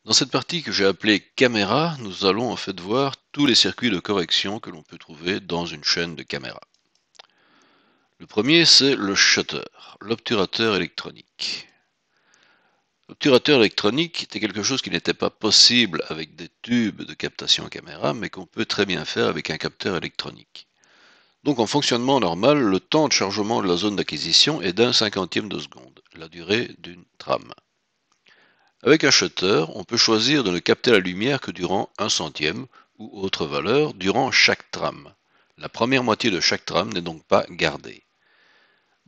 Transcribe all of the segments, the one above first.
Dans cette partie que j'ai appelée caméra, nous allons en fait voir tous les circuits de correction que l'on peut trouver dans une chaîne de caméras. Le premier, c'est le shutter, l'obturateur électronique. L'obturateur électronique était quelque chose qui n'était pas possible avec des tubes de captation caméra, mais qu'on peut très bien faire avec un capteur électronique. Donc en fonctionnement normal, le temps de chargement de la zone d'acquisition est d'1/50 de seconde, la durée d'une trame. Avec un shutter, on peut choisir de ne capter la lumière que durant 1/100 ou autre valeur durant chaque trame. La première moitié de chaque trame n'est donc pas gardée.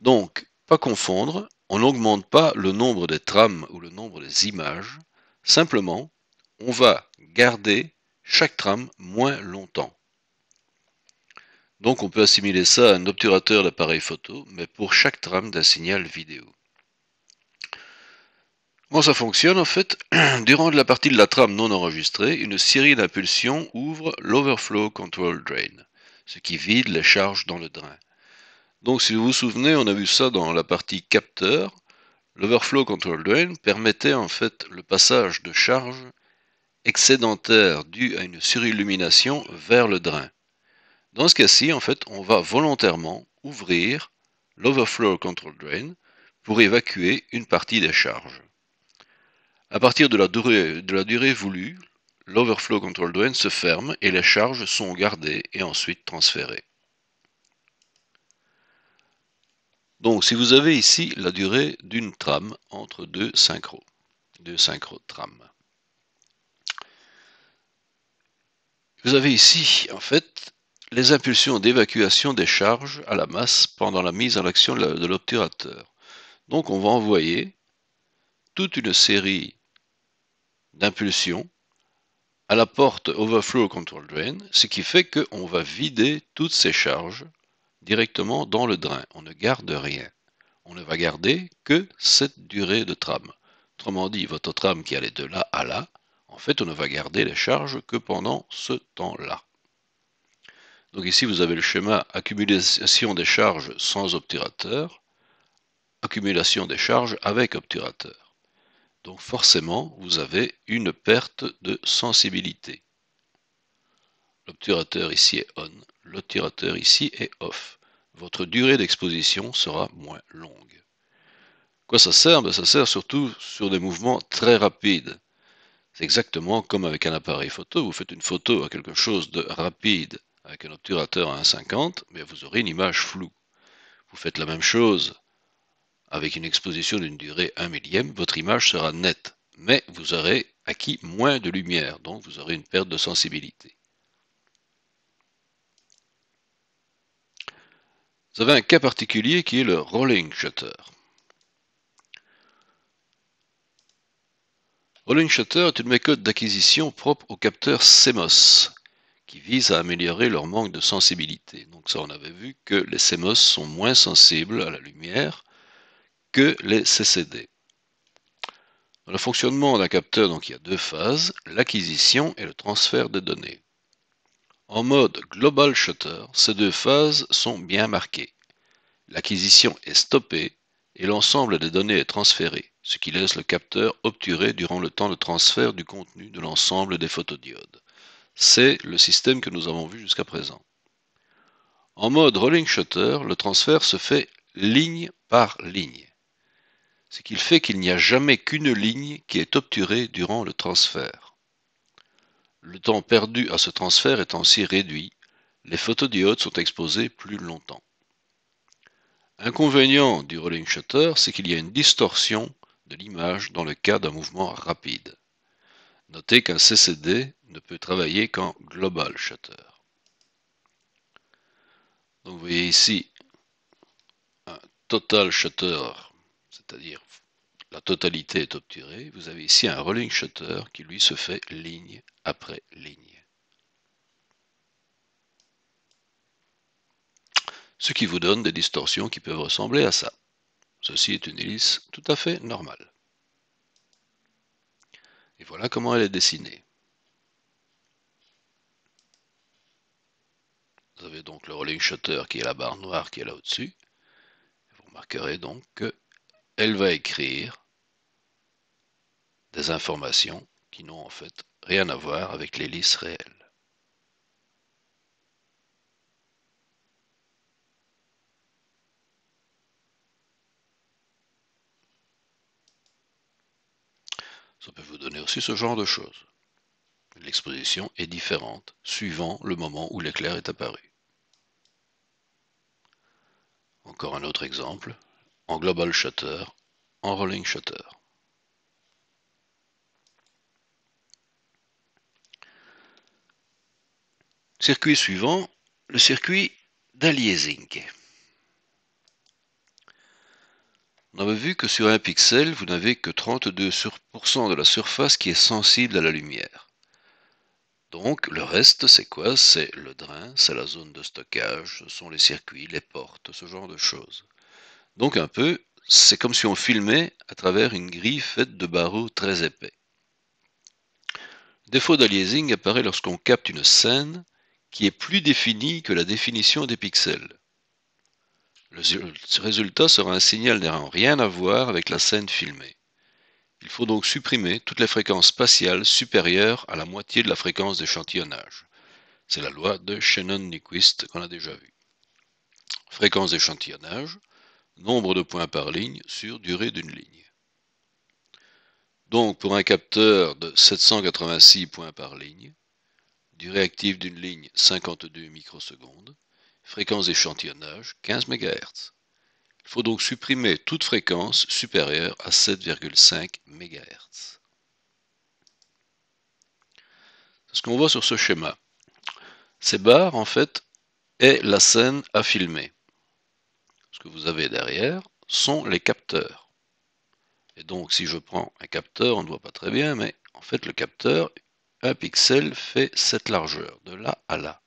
Donc, pas confondre, on n'augmente pas le nombre des trames ou le nombre des images, simplement, on va garder chaque trame moins longtemps. Donc on peut assimiler ça à un obturateur d'appareil photo, mais pour chaque trame d'un signal vidéo. Comment ça fonctionne en fait? Durant la partie de la trame non enregistrée, une série d'impulsions ouvre l'Overflow Control Drain, ce qui vide les charges dans le drain. Donc si vous vous souvenez, on a vu ça dans la partie capteur. L'Overflow Control Drain permettait en fait le passage de charges excédentaires dues à une surillumination vers le drain. Dans ce cas-ci, en fait, on va volontairement ouvrir l'Overflow Control Drain pour évacuer une partie des charges. À partir de la durée voulue, l'Overflow Control Drain se ferme et les charges sont gardées et ensuite transférées. Donc si vous avez ici la durée d'une trame entre deux synchros trames. Vous avez ici en fait les impulsions d'évacuation des charges à la masse pendant la mise en action de l'obturateur. Donc on va envoyer toute une série d'impulsions à la porte Overflow Control Drain, ce qui fait qu'on va vider toutes ces charges directement dans le drain. On ne garde rien. On ne va garder que cette durée de trame. Autrement dit, votre trame qui allait de là à là, en fait, on ne va garder les charges que pendant ce temps-là. Donc ici, vous avez le schéma accumulation des charges sans obturateur, accumulation des charges avec obturateur. Donc forcément, vous avez une perte de sensibilité. L'obturateur ici est on, l'obturateur ici est off. Votre durée d'exposition sera moins longue. Quoi ça sert? Ça sert surtout sur des mouvements très rapides. C'est exactement comme avec un appareil photo. Vous faites une photo à quelque chose de rapide avec un obturateur à 1,50, mais vous aurez une image floue. Vous faites la même chose avec une exposition d'une durée 1 millième, votre image sera nette, mais vous aurez acquis moins de lumière, donc vous aurez une perte de sensibilité. Vous avez un cas particulier qui est le rolling shutter. Rolling shutter est une méthode d'acquisition propre aux capteurs CMOS, qui vise à améliorer leur manque de sensibilité. Donc ça, on avait vu que les CMOS sont moins sensibles à la lumière que les CCD. Dans le fonctionnement d'un capteur, donc, il y a deux phases, l'acquisition et le transfert des données. En mode Global Shutter, ces deux phases sont bien marquées. L'acquisition est stoppée et l'ensemble des données est transféré, ce qui laisse le capteur obturé durant le temps de transfert du contenu de l'ensemble des photodiodes. C'est le système que nous avons vu jusqu'à présent. En mode Rolling Shutter, le transfert se fait ligne par ligne, ce qui fait qu'il n'y a jamais qu'une ligne qui est obturée durant le transfert. Le temps perdu à ce transfert est ainsi réduit, les photodiodes sont exposées plus longtemps. Inconvénient du rolling shutter, c'est qu'il y a une distorsion de l'image dans le cas d'un mouvement rapide. Notez qu'un CCD ne peut travailler qu'en global shutter. Donc vous voyez ici un total shutter, c'est-à-dire la totalité est obturée. Vous avez ici un rolling shutter qui lui se fait ligne après ligne. Ce qui vous donne des distorsions qui peuvent ressembler à ça. Ceci est une hélice tout à fait normale. Et voilà comment elle est dessinée. Vous avez donc le rolling shutter qui est la barre noire qui est là au-dessus. Vous remarquerez donc qu'elle va écrire des informations qui n'ont en fait rien à voir avec l'hélice réelle. Ça peut vous donner aussi ce genre de choses. L'exposition est différente suivant le moment où l'éclair est apparu. Encore un autre exemple, en global shutter, en rolling shutter. Circuit suivant, le circuit d'aliasing. On avait vu que sur un pixel, vous n'avez que 32% de la surface qui est sensible à la lumière. Donc le reste, c'est quoi? C'est le drain, c'est la zone de stockage, ce sont les circuits, les portes, ce genre de choses. Donc un peu, c'est comme si on filmait à travers une grille faite de barreaux très épais. Le défaut d'aliasing apparaît lorsqu'on capte une scène qui est plus définie que la définition des pixels. Le résultat sera un signal n'ayant rien à voir avec la scène filmée. Il faut donc supprimer toutes les fréquences spatiales supérieures à la moitié de la fréquence d'échantillonnage. C'est la loi de Shannon-Nyquist qu'on a déjà vue. Fréquence d'échantillonnage, nombre de points par ligne sur durée d'une ligne. Donc pour un capteur de 786 points par ligne, durée active d'une ligne 52 microsecondes, fréquence d'échantillonnage 15 MHz. Il faut donc supprimer toute fréquence supérieure à 7,5 MHz. C'est ce qu'on voit sur ce schéma. Ces barres, en fait, est la scène à filmer. Ce que vous avez derrière sont les capteurs. Et donc, si je prends un capteur, on ne voit pas très bien, mais en fait, le capteur, un pixel fait cette largeur, de là à là.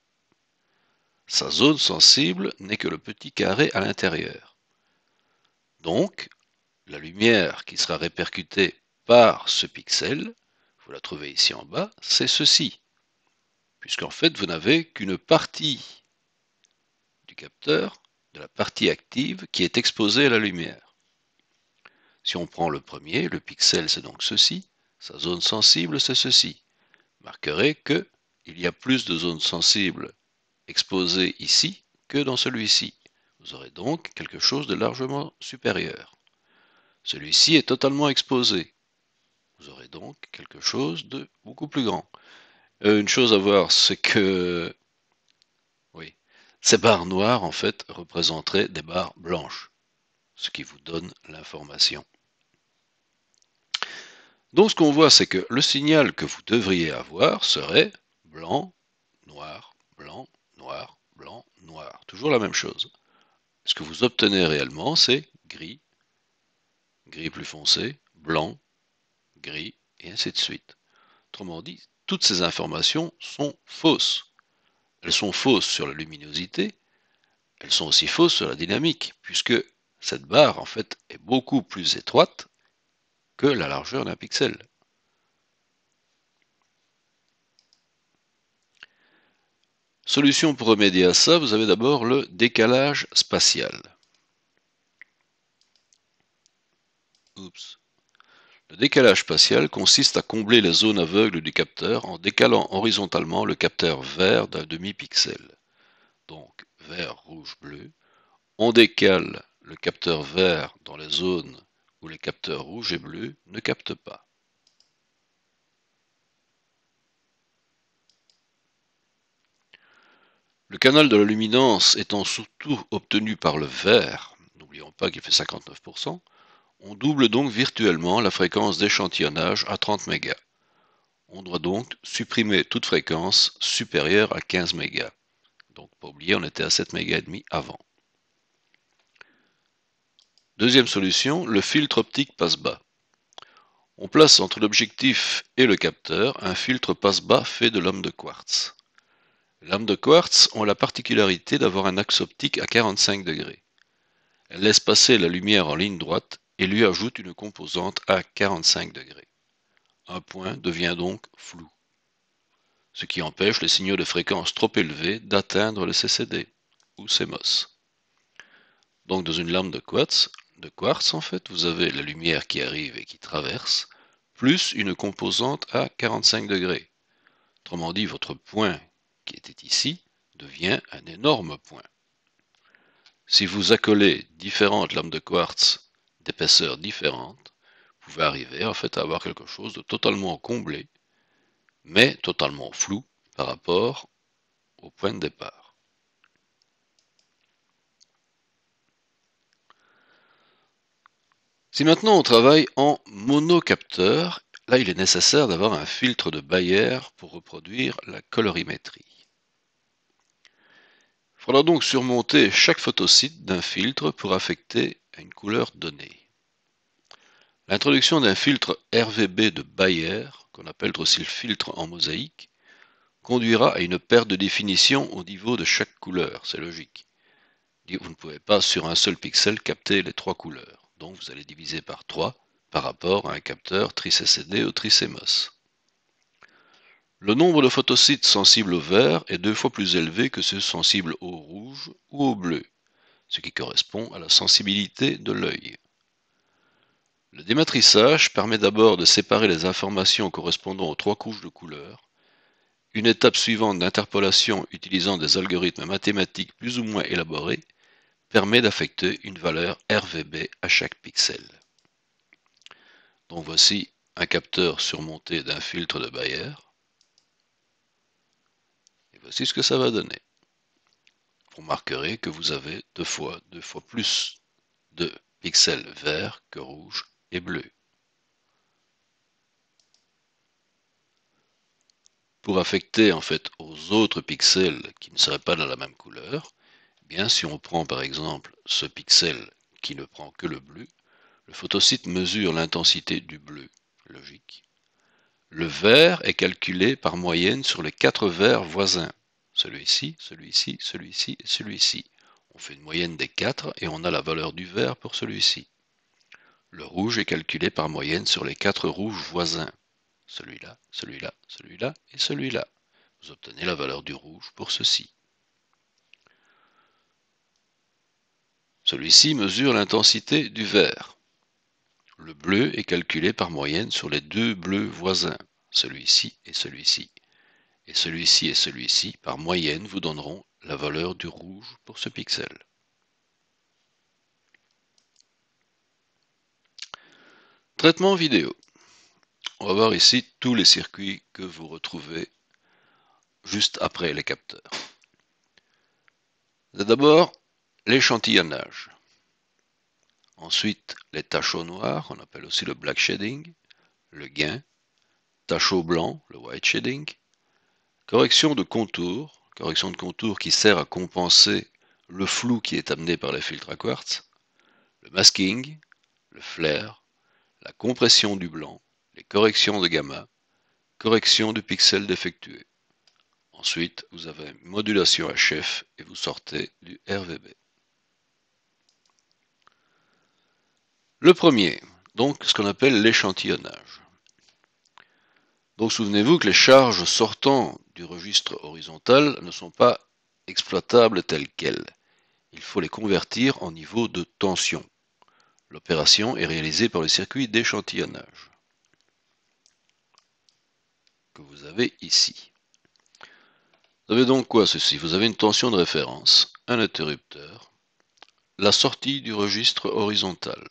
Sa zone sensible n'est que le petit carré à l'intérieur. Donc, la lumière qui sera répercutée par ce pixel, vous la trouvez ici en bas, c'est ceci. Puisqu'en fait, vous n'avez qu'une partie du capteur, de la partie active, qui est exposée à la lumière. Si on prend le premier, le pixel c'est donc ceci, sa zone sensible c'est ceci. Marquerez que il y a plus de zones sensibles exposées ici que dans celui-ci. Vous aurez donc quelque chose de largement supérieur. Celui-ci est totalement exposé. Vous aurez donc quelque chose de beaucoup plus grand. Une chose à voir, c'est que oui, ces barres noires en fait représenteraient des barres blanches, ce qui vous donne l'information. Donc ce qu'on voit, c'est que le signal que vous devriez avoir serait blanc, noir, blanc, noir, blanc, noir. Toujours la même chose. Ce que vous obtenez réellement, c'est gris, gris plus foncé, blanc, gris, et ainsi de suite. Autrement dit, toutes ces informations sont fausses. Elles sont fausses sur la luminosité, elles sont aussi fausses sur la dynamique, puisque cette barre, en fait, est beaucoup plus étroite que la largeur d'un pixel. Solution pour remédier à ça, vous avez d'abord le décalage spatial. Oups. Le décalage spatial consiste à combler les zones aveugles du capteur en décalant horizontalement le capteur vert d'un demi-pixel. Donc vert, rouge, bleu. On décale le capteur vert dans les zones où les capteurs rouges et bleus ne captent pas. Le canal de la luminance étant surtout obtenu par le vert, n'oublions pas qu'il fait 59%, on double donc virtuellement la fréquence d'échantillonnage à 30 mégas. On doit donc supprimer toute fréquence supérieure à 15 mégas. Donc pas oublier, on était à 7 mégas et demi avant. Deuxième solution, le filtre optique passe-bas. On place entre l'objectif et le capteur un filtre passe-bas fait de lames de quartz. Les lames de quartz ont la particularité d'avoir un axe optique à 45 degrés. Elles laissent passer la lumière en ligne droite et lui ajoutent une composante à 45 degrés. Un point devient donc flou, ce qui empêche les signaux de fréquence trop élevés d'atteindre le CCD ou CMOS. Donc dans une lame de quartz en fait, vous avez la lumière qui arrive et qui traverse, plus une composante à 45 degrés. Autrement dit, votre point qui était ici devient un énorme point. Si vous accolez différentes lames de quartz d'épaisseurs différentes, vous pouvez arriver en fait à avoir quelque chose de totalement comblé, mais totalement flou par rapport au point de départ. Si maintenant on travaille en monocapteur, là il est nécessaire d'avoir un filtre de Bayer pour reproduire la colorimétrie. Il faudra donc surmonter chaque photosite d'un filtre pour affecter à une couleur donnée. L'introduction d'un filtre RVB de Bayer, qu'on appelle aussi le filtre en mosaïque, conduira à une perte de définition au niveau de chaque couleur, c'est logique. Vous ne pouvez pas sur un seul pixel capter les trois couleurs, donc vous allez diviser par 3 par rapport à un capteur tri-CCD ou tri-CMOS. Le nombre de photosites sensibles au vert est 2 fois plus élevé que ceux sensibles au rouge ou au bleu, ce qui correspond à la sensibilité de l'œil. Le dématrissage permet d'abord de séparer les informations correspondant aux 3 couches de couleurs. Une étape suivante d'interpolation utilisant des algorithmes mathématiques plus ou moins élaborés permet d'affecter une valeur RVB à chaque pixel. Donc voici un capteur surmonté d'un filtre de Bayer. Et voici ce que ça va donner. Vous remarquerez que vous avez deux fois plus de pixels verts que rouges et bleus. Pour affecter en fait aux autres pixels qui ne seraient pas dans la même couleur, eh bien si on prend par exemple ce pixel qui ne prend que le bleu, le photosite mesure l'intensité du bleu, logique. Le vert est calculé par moyenne sur les 4 verts voisins. Celui-ci, celui-ci, celui-ci et celui-ci. On fait une moyenne des 4 et on a la valeur du vert pour celui-ci. Le rouge est calculé par moyenne sur les 4 rouges voisins. Celui-là, celui-là, celui-là et celui-là. Vous obtenez la valeur du rouge pour ceci. Celui-ci mesure l'intensité du vert. Le bleu est calculé par moyenne sur les 2 bleus voisins, celui-ci et celui-ci. Et celui-ci et celui-ci, par moyenne, vous donneront la valeur du rouge pour ce pixel. Traitement vidéo. On va voir ici tous les circuits que vous retrouvez juste après les capteurs. D'abord, l'échantillonnage. Ensuite, les tacheaux noirs, on appelle aussi le black shading, le gain, tacheau blanc, le white shading, correction de contour qui sert à compenser le flou qui est amené par les filtres à quartz, le masking, le flare, la compression du blanc, les corrections de gamma, correction de pixels défectueux. Ensuite, vous avez une modulation HF et vous sortez du RVB. Le premier, donc ce qu'on appelle l'échantillonnage. Donc souvenez-vous que les charges sortant du registre horizontal ne sont pas exploitables telles quelles. Il faut les convertir en niveau de tension. L'opération est réalisée par le circuit d'échantillonnage que vous avez ici. Vous avez donc quoi ceci? Vous avez une tension de référence, un interrupteur, la sortie du registre horizontal.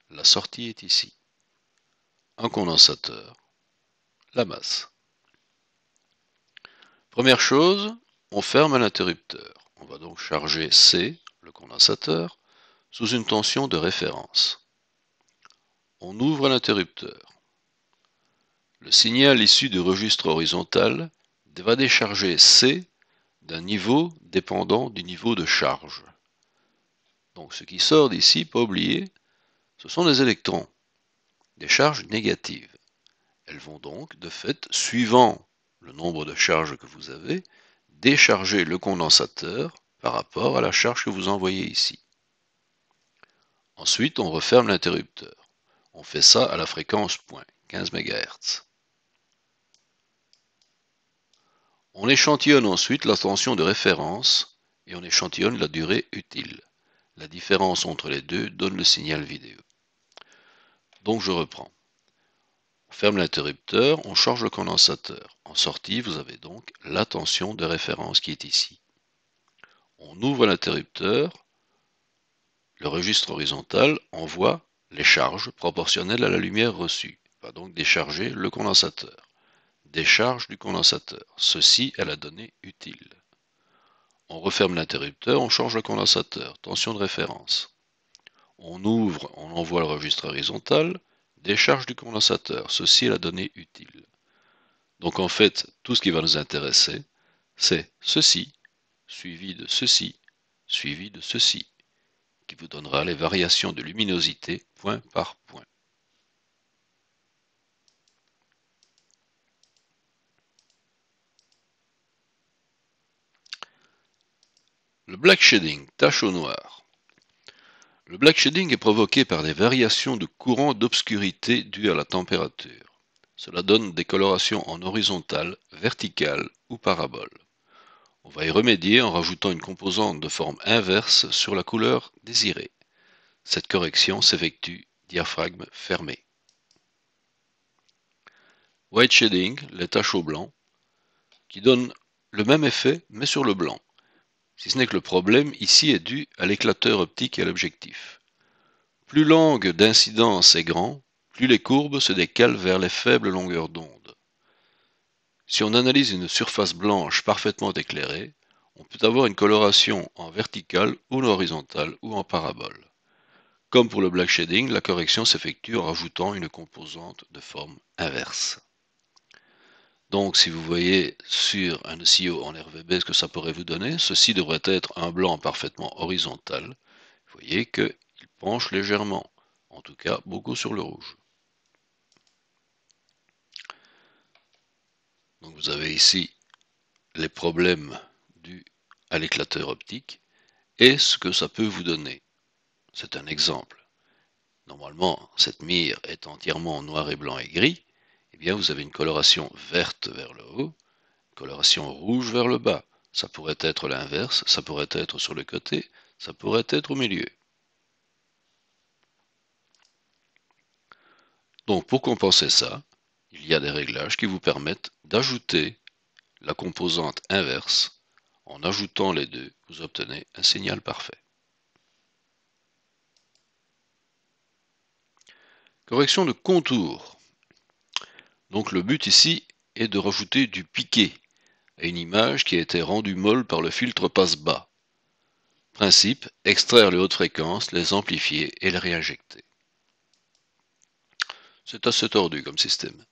La sortie est ici. Un condensateur, la masse. Première chose, on ferme l'interrupteur. On va donc charger C, le condensateur, sous une tension de référence. On ouvre l'interrupteur. Le signal issu du registre horizontal va décharger C d'un niveau dépendant du niveau de charge. Donc ce qui sort d'ici, pas oublier, ce sont des électrons, des charges négatives. Elles vont donc, de fait, suivant le nombre de charges que vous avez, décharger le condensateur par rapport à la charge que vous envoyez ici. Ensuite, on referme l'interrupteur. On fait ça à la fréquence point, 15 MHz. On échantillonne ensuite la tension de référence et on échantillonne la durée utile. La différence entre les deux donne le signal vidéo. Donc je reprends. On ferme l'interrupteur, on change le condensateur. En sortie, vous avez donc la tension de référence qui est ici. On ouvre l'interrupteur, le registre horizontal envoie les charges proportionnelles à la lumière reçue. Il va donc décharger le condensateur. Décharge du condensateur. Ceci est la donnée utile. On referme l'interrupteur, on change le condensateur. Tension de référence. On ouvre, on envoie le registre horizontal, décharge du condensateur. Ceci est la donnée utile. Donc en fait, tout ce qui va nous intéresser, c'est ceci, suivi de ceci, suivi de ceci, qui vous donnera les variations de luminosité point par point. Le black shading, tache au noir. Le black shading est provoqué par des variations de courant d'obscurité dues à la température. Cela donne des colorations en horizontale, verticale ou parabole. On va y remédier en rajoutant une composante de forme inverse sur la couleur désirée. Cette correction s'effectue diaphragme fermé. White shading, les taches au blanc, qui donnent le même effet mais sur le blanc. Si ce n'est que le problème ici est dû à l'éclateur optique et à l'objectif. Plus l'angle d'incidence est grand, plus les courbes se décalent vers les faibles longueurs d'onde. Si on analyse une surface blanche parfaitement éclairée, on peut avoir une coloration en verticale ou en horizontale ou en parabole. Comme pour le black shading, la correction s'effectue en rajoutant une composante de forme inverse. Donc si vous voyez sur un SIO en RVB ce que ça pourrait vous donner, ceci devrait être un blanc parfaitement horizontal. Vous voyez qu'il penche légèrement, en tout cas beaucoup sur le rouge. Donc vous avez ici les problèmes dus à l'éclateur optique et ce que ça peut vous donner. C'est un exemple. Normalement, cette mire est entièrement noir et blanc et gris. Eh bien, vous avez une coloration verte vers le haut, une coloration rouge vers le bas. Ça pourrait être l'inverse, ça pourrait être sur le côté, ça pourrait être au milieu. Donc, pour compenser ça, il y a des réglages qui vous permettent d'ajouter la composante inverse. En ajoutant les deux, vous obtenez un signal parfait. Correction de contour. Donc le but ici est de rajouter du piqué à une image qui a été rendue molle par le filtre passe-bas. Principe, extraire les hautes fréquences, les amplifier et les réinjecter. C'est assez tordu comme système.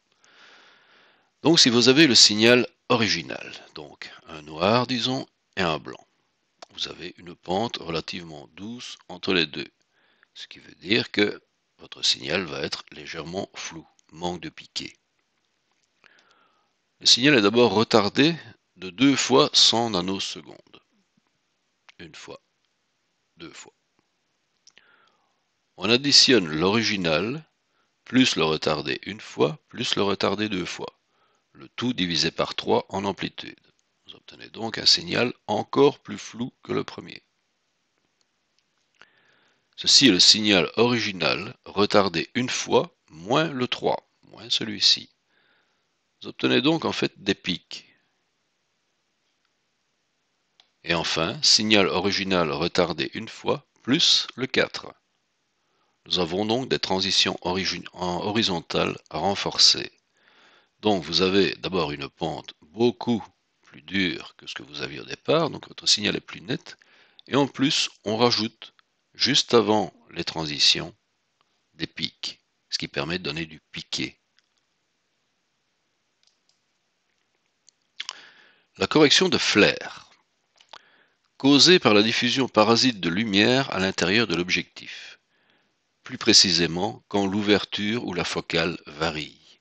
Donc si vous avez le signal original, donc un noir disons et un blanc, vous avez une pente relativement douce entre les deux, ce qui veut dire que votre signal va être légèrement flou, manque de piqué. Le signal est d'abord retardé de 2 fois 100 nanosecondes. Une fois, 2 fois. On additionne l'original plus le retardé une fois plus le retardé 2 fois. Le tout divisé par 3 en amplitude. Vous obtenez donc un signal encore plus flou que le premier. Ceci est le signal original retardé une fois moins le 3, moins celui-ci. Vous obtenez donc en fait des pics. Et enfin, signal original retardé une fois, plus le 4. Nous avons donc des transitions horizontales renforcées. Donc vous avez d'abord une pente beaucoup plus dure que ce que vous aviez au départ, donc votre signal est plus net. Et en plus, on rajoute, juste avant les transitions, des pics, ce qui permet de donner du piqué. La correction de flair, causée par la diffusion parasite de lumière à l'intérieur de l'objectif, plus précisément quand l'ouverture ou la focale varie.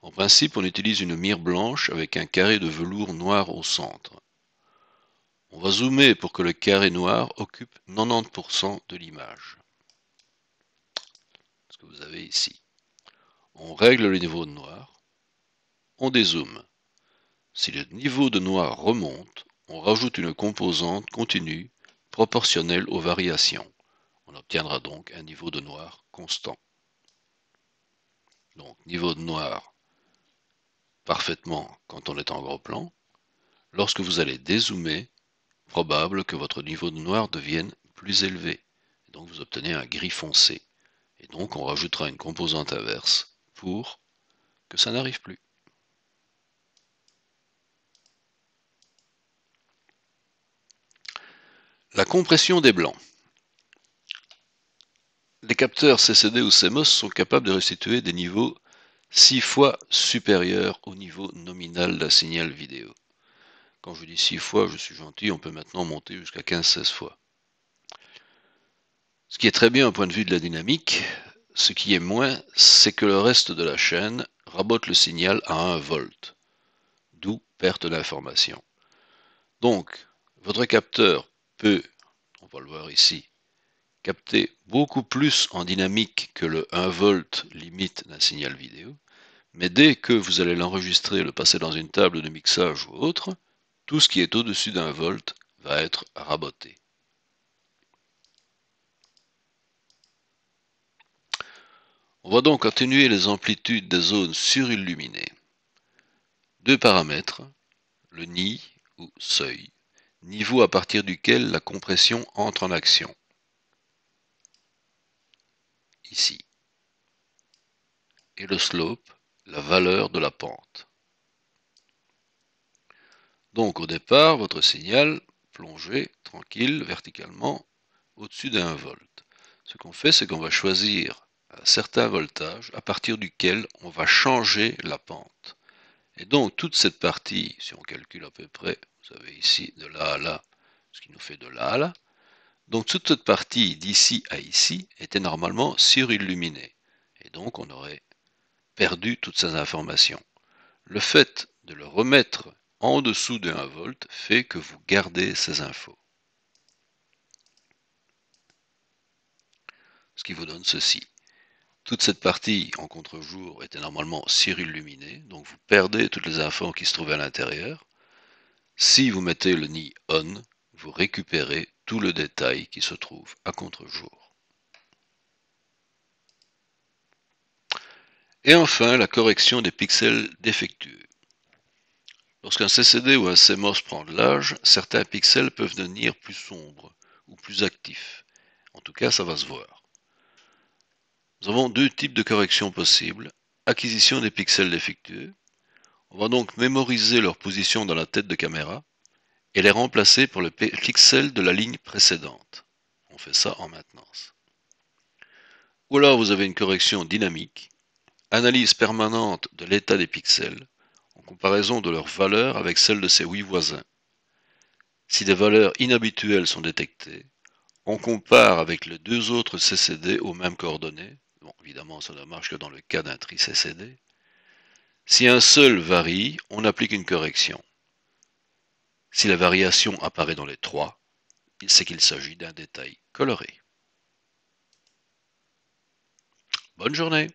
En principe, on utilise une mire blanche avec un carré de velours noir au centre. On va zoomer pour que le carré noir occupe 90% de l'image. Ce que vous avez ici. On règle le niveau de noir, on dézoome. Si le niveau de noir remonte, on rajoute une composante continue proportionnelle aux variations. On obtiendra donc un niveau de noir constant. Donc niveau de noir parfaitement quand on est en gros plan. Lorsque vous allez dézoomer, probable que votre niveau de noir devienne plus élevé. Et donc vous obtenez un gris foncé. Et donc on rajoutera une composante inverse pour que ça n'arrive plus. La compression des blancs. Les capteurs CCD ou CMOS sont capables de restituer des niveaux 6 fois supérieurs au niveau nominal d'un signal vidéo. Quand je dis 6 fois, je suis gentil, on peut maintenant monter jusqu'à 15-16 fois. Ce qui est très bien au point de vue de la dynamique, ce qui est moins, c'est que le reste de la chaîne rabote le signal à 1 volt, d'où perte d'information. Donc, votre capteur peut, on va le voir ici, capter beaucoup plus en dynamique que le 1 volt limite d'un signal vidéo, mais dès que vous allez l'enregistrer et le passer dans une table de mixage ou autre, tout ce qui est au-dessus d'1 volt va être raboté. On va donc atténuer les amplitudes des zones surilluminées. Deux paramètres, le nid ou seuil, niveau à partir duquel la compression entre en action. Ici. Et le slope, la valeur de la pente. Donc au départ, votre signal plongé tranquille verticalement au-dessus d'1 volt. Ce qu'on fait, c'est qu'on va choisir un certain voltage à partir duquel on va changer la pente. Et donc toute cette partie, si on calcule à peu près, vous avez ici de là à là, ce qui nous fait de là à là, donc toute cette partie d'ici à ici était normalement surilluminée. Et donc on aurait perdu toutes ces informations. Le fait de le remettre en dessous de 1 volt fait que vous gardez ces infos. Ce qui vous donne ceci. Toute cette partie en contre-jour était normalement surilluminée, donc vous perdez toutes les infos qui se trouvaient à l'intérieur. Si vous mettez le nid on, vous récupérez tout le détail qui se trouve à contre-jour. Et enfin, la correction des pixels défectueux. Lorsqu'un CCD ou un CMOS prend de l'âge, certains pixels peuvent devenir plus sombres ou plus actifs. En tout cas, ça va se voir. Nous avons deux types de corrections possibles. Acquisition des pixels défectueux. On va donc mémoriser leur position dans la tête de caméra et les remplacer pour le pixel de la ligne précédente. On fait ça en maintenance. Ou alors vous avez une correction dynamique, analyse permanente de l'état des pixels, en comparaison de leur valeur avec celle de ses 8 voisins. Si des valeurs inhabituelles sont détectées, on compare avec les deux autres CCD aux mêmes coordonnées. Bon, évidemment, ça ne marche que dans le cas d'un tri CCD. Si un seul varie, on applique une correction. Si la variation apparaît dans les trois, c'est qu'il s'agit d'un détail coloré. Bonne journée!